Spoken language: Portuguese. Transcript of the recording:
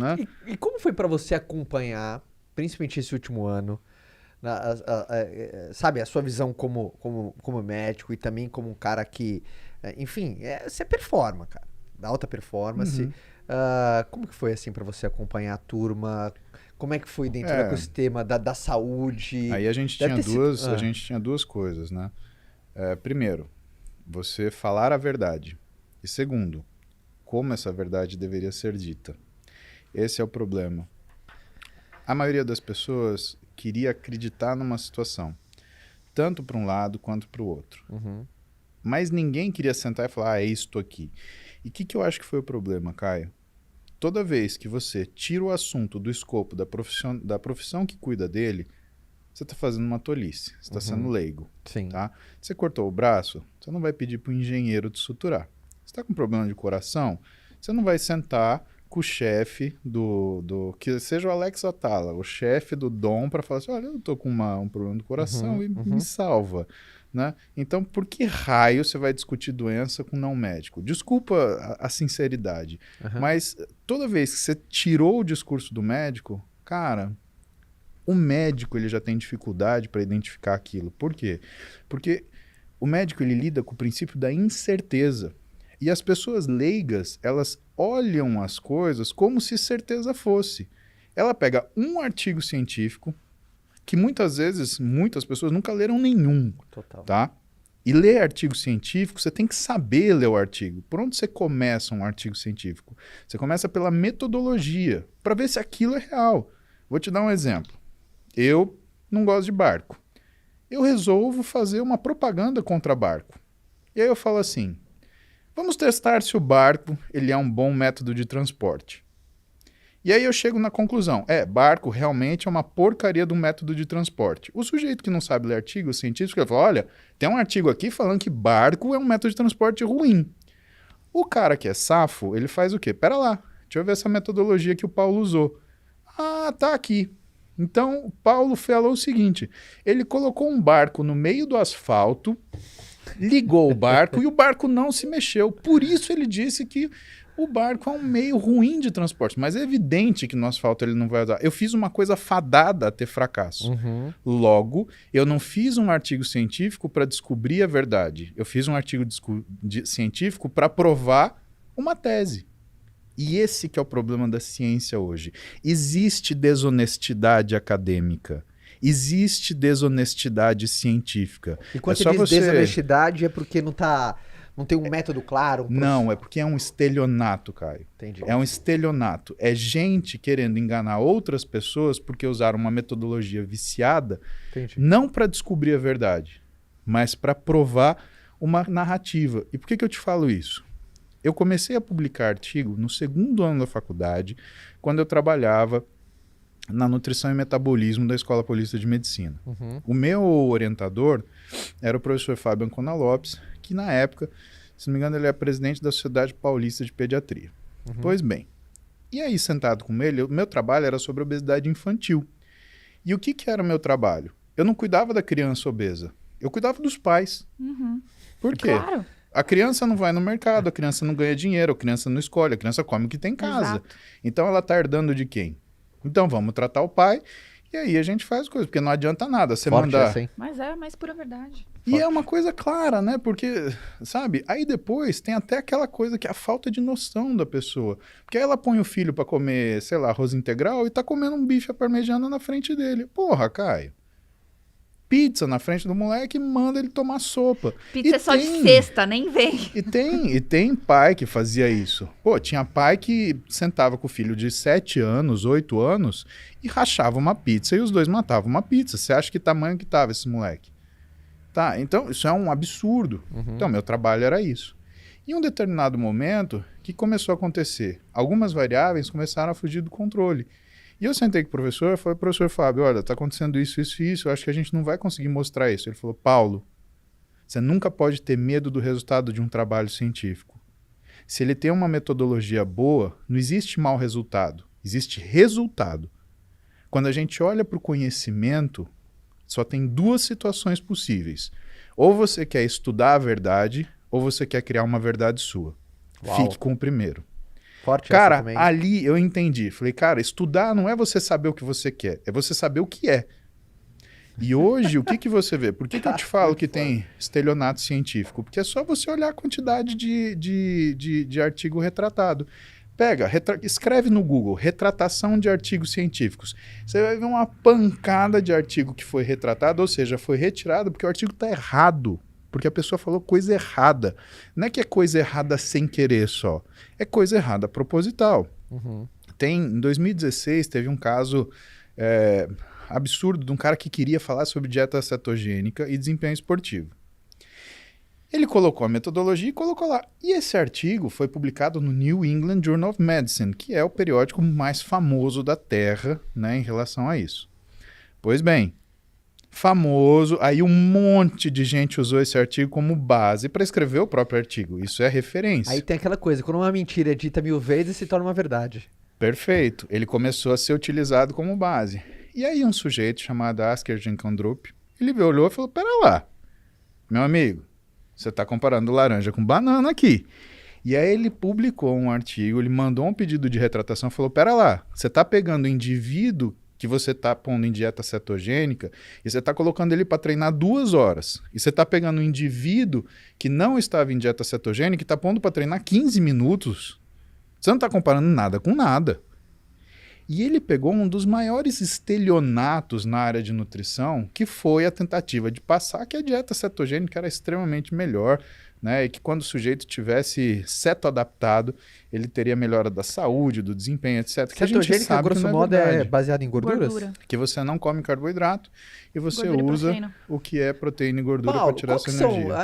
né? E como foi pra você acompanhar, principalmente esse último ano, sabe, a sua visão como médico e também como um cara que, enfim, você performa, cara, da alta performance. Uhum. Como que foi, assim, pra você acompanhar a turma? Como é que foi dentro do É, ecossistema da saúde? aí a gente Deve tinha ter sido... duas coisas, né? Primeiro, você falar a verdade. E segundo, como essa verdade deveria ser dita. Esse é o problema. A maioria das pessoas queria acreditar numa situação, tanto para um lado quanto para o outro. Uhum, Mas ninguém queria sentar e falar, é isto aqui. E o que eu acho que foi o problema, Caio? Toda vez que você tira o assunto do escopo da profissão que cuida dele, você está fazendo uma tolice, você está sendo uhum, leigo. sim. Tá? Você cortou o braço, você não vai pedir para o engenheiro te suturar. Você está com problema de coração, você não vai sentar com o chefe que seja o Alex Atala, o chefe do Dom, para falar assim, olha, eu estou com um problema do coração Uhum, e me uhum, salva. Né? Então, por que raio você vai discutir doença com não médico? Desculpa a sinceridade, aham. mas toda vez que você tirou o discurso do médico, cara, o médico ele já tem dificuldade para identificar aquilo. Por quê? Porque o médico ele lida com o princípio da incerteza. E as pessoas leigas, elas olham as coisas como se certeza fosse. Ela pega um artigo científico, que muitas vezes muitas pessoas nunca leram nenhum, Total. tá? E ler artigo científico, você tem que saber ler o artigo. Por onde você começa um artigo científico? Você começa pela metodologia, para ver se aquilo é real. Vou te dar um exemplo. Eu não gosto de barco. Eu resolvo fazer uma propaganda contra barco. E aí eu falo assim, vamos testar se o barco ele é um bom método de transporte. E aí eu chego na conclusão, barco realmente é uma porcaria do método de transporte. O sujeito que não sabe ler artigo científico, ele fala, olha, tem um artigo aqui falando que barco é um método de transporte ruim. O cara que é safo, ele faz o quê? Pera lá, deixa eu ver essa metodologia que o Paulo usou. Ah, tá aqui. Então, Paulo falou o seguinte, ele colocou um barco no meio do asfalto, ligou o barco e o barco não se mexeu. Por isso ele disse que o barco é um meio ruim de transporte. Mas é evidente que no asfalto ele não vai usar. Eu fiz uma coisa fadada a ter fracasso. Uhum. Logo, eu não fiz um artigo científico para descobrir a verdade. Eu fiz um artigo científico para provar uma tese. E esse que é o problema da ciência hoje. Existe desonestidade acadêmica. Existe desonestidade científica. E É quando você só diz você... desonestidade é porque não tem um método claro, Não, é porque é um estelionato, Caio. Entendi. É um estelionato. É gente querendo enganar outras pessoas porque usaram uma metodologia viciada, Entendi. não para descobrir a verdade, mas para provar uma narrativa. E por que eu te falo isso? Eu comecei a publicar artigo no segundo ano da faculdade, quando eu trabalhava na nutrição e metabolismo da Escola Paulista de Medicina. Uhum. O meu orientador era o professor Fábio Ancona Lopes, que na época, se não me engano, ele é presidente da Sociedade Paulista de Pediatria. Uhum. Pois bem, e aí sentado com ele, o meu trabalho era sobre obesidade infantil. E o que era o meu trabalho? Eu não cuidava da criança obesa, eu cuidava dos pais. Uhum. Por quê? Claro. A criança não vai no mercado, a criança não ganha dinheiro, a criança não escolhe, a criança come o que tem em casa. Exato. Então ela está herdando de quem? Então vamos tratar o pai e aí a gente faz coisas, porque não adianta nada você Forte mandar... essa, hein? Mas é a mais pura verdade. E é uma coisa clara, né? Porque, sabe, aí depois tem até aquela coisa que é a falta de noção da pessoa. Porque aí ela põe o filho pra comer, sei lá, arroz integral e tá comendo um bife à parmegiana na frente dele. Porra, Caio. Pizza na frente do moleque e manda ele tomar sopa. Pizza é só de sexta, nem vem. E tem pai que fazia isso. Pô, tinha pai que sentava com o filho de 7 anos, 8 anos e rachava uma pizza e os dois matavam uma pizza. Você acha que tamanho que tava esse moleque? Tá, então isso é um absurdo. Uhum. Então, meu trabalho era isso. Em um determinado momento, o que começou a acontecer? Algumas variáveis começaram a fugir do controle. E eu sentei com o professor e falei, professor Fábio, olha, tá acontecendo isso, isso e isso, eu acho que a gente não vai conseguir mostrar isso. Ele falou, Paulo, você nunca pode ter medo do resultado de um trabalho científico. Se ele tem uma metodologia boa, não existe mau resultado, existe resultado. Quando a gente olha para o conhecimento, só tem duas situações possíveis. Ou você quer estudar a verdade, ou você quer criar uma verdade sua. Uau. Fique com o primeiro. Forte essa Cara, também. ali eu entendi. Falei, cara, estudar não é você saber o que você quer, é você saber o que é. E hoje, o que que você vê? Por que que eu te falo que tem estelionato científico? Porque é só você olhar a quantidade de artigo retratado. Pega, escreve no Google, retratação de artigos científicos. Você vai ver uma pancada de artigo que foi retratado, ou seja, foi retirado porque o artigo está errado. Porque a pessoa falou coisa errada. Não é que é coisa errada sem querer só. É coisa errada proposital. Uhum. Em 2016, teve um caso absurdo de um cara que queria falar sobre dieta cetogênica e desempenho esportivo. Ele colocou a metodologia e colocou lá. E esse artigo foi publicado no New England Journal of Medicine, que é o periódico mais famoso da Terra, né, em relação a isso. Pois bem, famoso, aí um monte de gente usou esse artigo como base para escrever o próprio artigo. Isso é referência. Aí tem aquela coisa, quando uma mentira é dita 1000 vezes, se torna uma verdade. Perfeito. Ele começou a ser utilizado como base. E aí um sujeito chamado Asker Jenkendrup, ele olhou e falou, pera lá, meu amigo, você está comparando laranja com banana aqui. E aí ele publicou um artigo, ele mandou um pedido de retratação, falou, pera lá, você está pegando o indivíduo que você está pondo em dieta cetogênica e você está colocando ele para treinar 2 horas. E você está pegando um indivíduo que não estava em dieta cetogênica e está pondo para treinar 15 minutos. Você não está comparando nada com nada. E ele pegou um dos maiores estelionatos na área de nutrição, que foi a tentativa de passar que a dieta cetogênica era extremamente melhor, né? E que quando o sujeito tivesse cetoadaptado, ele teria melhora da saúde, do desempenho, etc. Que a gente Cetogênica, sabe que grosso não é modo, é verdade. baseado em gorduras? Gordura. Que você não come carboidrato e você Gordura e usa proteína. o que é proteína e gordura Paulo, para tirar qual sua que são energia.